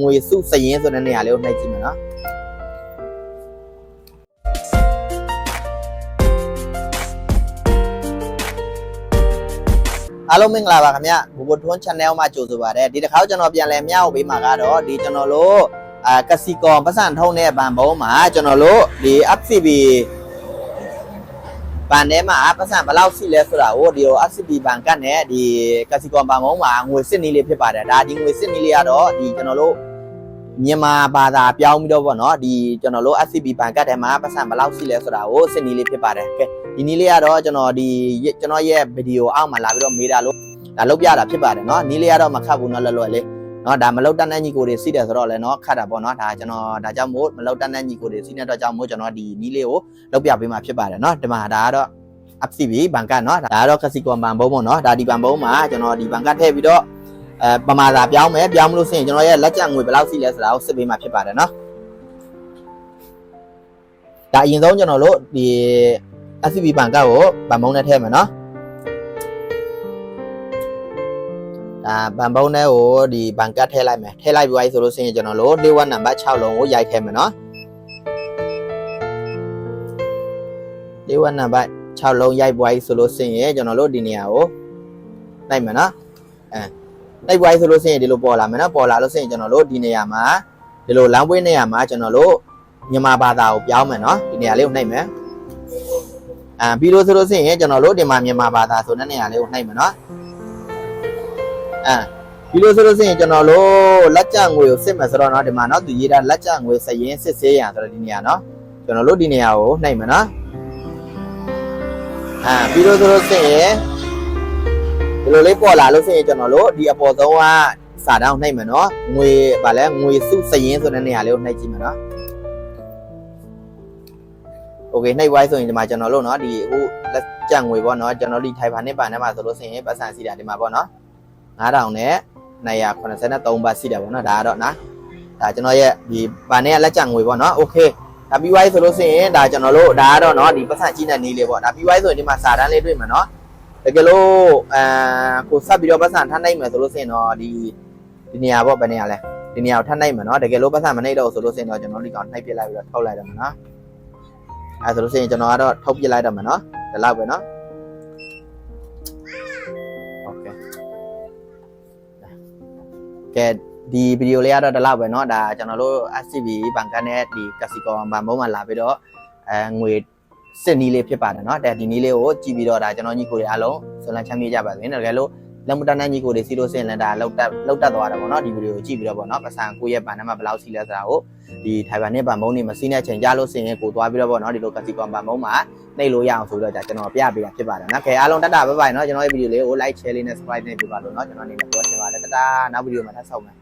ငွေစုစရင်ဆိုတဲ့နေရာလေးကိုနှိပ်ကြည့်မယ်နော်အားလုံးမင်္ဂလာပါခင်ဗျဘူဘထွန်း channel မှာကြိုဆိုပါရစေဒီတစ်ခါကျွန်တော်ပြန်လဲမျှဝေပေးမှာကတော့ဒီကျွန်တော်တို့ကစီကွန်ပတ်စံထုံးတဲ့ဗန်ဘုံမှာကျွန်တော်တို့ဒီ FCB ဗန်ထဲမှာပတ်စံဘယ်လောက်ရှိလဲဆိုတာကိုဒီ FCB ဗန်ကတ်နဲ့ဒီကစီကွန်ဗန်ဘုံမှာငွေစစ်နည်းလေးဖြစ်ပါတယ်ဒါဒီငွေစစ်နည်းလေးကတော့ဒီကျွန်တော်တို့မြန်မာဘာသာပြောင်းပြီးတော့ဗောနော်ဒီကျွန်တော်တို့ FCB ဗန်ကတ်ထဲမှာပတ်စံဘယ်လောက်ရှိလဲဆိုတာကိုစစ်နည်းလေးဖြစ်ပါတယ်ကဲဒီနည်းလေးကတော့ကျွန်တော်ရဲ့ဗီဒီယိုအောက်မှာလာပြီးတော့မေးတာလို့ဒါလုပ်ပြတာဖြစ်ပါတယ်เนาะနည်းလေးကတော့မခတ်ဘူးเนาะလွယ်လွယ်လေးเนาะဒါမလောက်တန်းတဲ့ညီကိုတွေစီးတယ်ဆိုတော့လဲเนาะခတ်တာပေါ့เนาะဒါကျွန်တော်ဒါကြောင့်မို့မလောက်တန်းတဲ့ညီကိုတွေစီးတဲ့အတွက်ကြောင့်မို့ကျွန်တော်ဒီနည်းလေးကိုလုပ်ပြပေးမှာဖြစ်ပါတယ်เนาะဒီမှာဒါကတော့ FCB ဘန်ကတ်เนาะဒါကတော့ကစီကွန်ဘန်ဘုံပေါ့เนาะဒါဒီဘန်ဘုံမှာကျွန်တော်ဒီဘန်ကတ်ထည့်ပြီးတော့ပမာသာပြောင်းမယ်ပြောင်းမလို့ဆိုရင်ကျွန်တော်ရဲ့လက်ကျန်ငွေဘယ်လောက်ရှိလဲဆိုတာကိုစစ်ပေးမှာဖြစ်ပါတယ်เนาะဒါအရင်ဆုံးကျွန်တော်တို့ဒီ FCB ဘန်ကတ်ကိုဘန်ဘုံနဲ့ထည့်မယ်เนาะဗန်ဘုံနဲ့ကိုဒီဘန်ကတ်ထည့်လိုက်မယ်ထည့်လိုက်ပြီးဆိုလို့ရှိရင်ကျွန်တော်တို့လေးဝက်နံပါတ်6လုံးကိုရိုက်ထည့်မယ်နော်လေးဝက်နံပါတ်6လုံးရိုက်ပွားဆိုလို့ရှိရင်ကျွန်တော်တို့ဒီနေရာကိုလိုက်မယ်နော်လိုက်ပွားဆိုလို့ရှိရင်ဒီလိုပေါ်လာမယ်နော်ပေါ်လာလို့ရှိရင်ကျွန်တော်တို့ဒီနေရာမှာဒီလိုလမ်းပွေးနေရာမှာကျွန်တော်တို့မြန်မာဘာသာကိုပြောင်းမယ်နော်ဒီနေရာလေးကိုနှိပ်မယ်ပြီးလို့ဆိုလို့ရှိရင်ကျွန်တော်တို့ဒီမှာမြန်မာဘာသာဆိုတဲ့နေရာလေးကိုနှိပ်မယ်နော်ပြီးလို့ဆိုလို့ရှိရင်ကျွန်တော်တို့လက်ကျငွေကိုစစ်မယ်ဆိုတော့เนาะဒီမှာเนาะသူရေးတာလက်ကျငွေစရင်စစ်ဆေးရံဆိုတော့ဒီနေရာเนาะကျွန်တော်တို့ဒီနေရာကိုနှိပ်မယ်เนาะပြီးလို့ဆိုလို့ရှိရင်ဒီလိုလေးပေါ်လာလို့ရှိရင်ကျွန်တော်တို့ဒီအပေါ်ဆုံးကစာတောင်းနှိပ်မယ်เนาะငွေဗာလဲငွေစုစရင်ဆိုတဲ့နေရာလေးကိုနှိပ်ကြည့်မယ်เนาะโอเคနှိပ်ไว้ဆိုရင်ဒီမှာကျွန်တော်တို့เนาะဒီအခုလက်ကျငွေပေါ့เนาะကျွန်တော်ဒီထိုင်ပါနဲ့ပါနဲ့မှာဆိုလို့ရှိရင်ပတ်စံစီတာဒီမှာပေါ့เนาะ9000နဲ့283ဘတ်ရှိတယ်ပေါ့နော်ဒါကတော့နော်ဒါကျွန်တော်ရဲ့ဒီဗန်နဲ့လက်ကျန်ငွေပေါ့နော်โอเคဒါပြီးသွားပြီဆိုလို့ရှိရင်ဒါကျွန်တော်တို့ဒါကတော့နော်ဒီပတ်စံကြီးတဲ့နည်းလေးပေါ့ဒါပြီးသွားပြီဆိုရင်ဒီမှာစာတန်းလေးတွေ့မှာနော်တကယ်လို့ကိုဆက်ပြီးတော့ပတ်စံထပ်နိုင်မယ်ဆိုလို့ရှိရင်တော့ဒီနေရာပေါ့ဘယ်နေရာလဲဒီနေရာကိုထပ်နိုင်မယ်နော်တကယ်လို့ပတ်စံမနိုင်တော့ဆိုလို့ရှိရင်တော့ကျွန်တော်ဒီကောင်နှိပ်ပြလိုက်ပြီးတော့ထုတ်လိုက်တယ်မှာနော်အဲဆိုလို့ရှိရင်ကျွန်တော်ကတော့ထုတ်ပြလိုက်တော့မှာနော်ဒီလောက်ပဲနော်ကဲဒီဗီဒီယိုလေးကတော့ဒီလောက်ပဲเนาะဒါကျွန်တော်တို့ FCB ဘန်ကတ်နဲ့ဒီကစီကွန်ဘန်ဘုံမှာလာပြီးတော့ငွေစစ်နည်းလေးဖြစ်ပါတယ်เนาะတဲ့ဒီနည်းလေးကိုကြည့်ပြီးတော့ဒါကျွန်တော်ညီကိုတွေအားလုံးဆွမ်းလန်းချမ်းမြေ့ကြပါစေတကယ်လို့လက်မတန်းတဲ့ညီကိုတွေစီးလို့စင်လည်းဒါလောက်တက်သွားတာပေါ့เนาะဒီဗီဒီယိုကိုကြည့်ပြီးတော့ပေါ့เนาะပတ်စံကိုရဲ့ဘန်ထဲမှာဘယ်လောက်ရှိလဲဆိုတာကိုဒီထိုင်ဝမ်နဲ့ဘန်ဘုံတွေမစီးတဲ့ချိန်ကြလို့စင်ကိုသွားပြီးတော့ပေါ့เนาะဒီလိုကစီကွန်ဘန်ဘုံမှာနှိပ်လို့ရအောင်ဆိုတော့ကျွန်တော်ပြပေးတာဖြစ်ပါတယ်เนาะခဲအားလုံးတက်တာဘိုင်เนาะကျွန်တော်ရဲ့ဗီဒီယိုလေးကို like share လေးနဲ့ subscribe နဲ့ပြပါလို့เนาะကျွန်တော်အနေနဲ့ပြောချင်ပါတယ်တတာနောက်ဗီဒီယိုမှာထပ်ဆောင်မယ်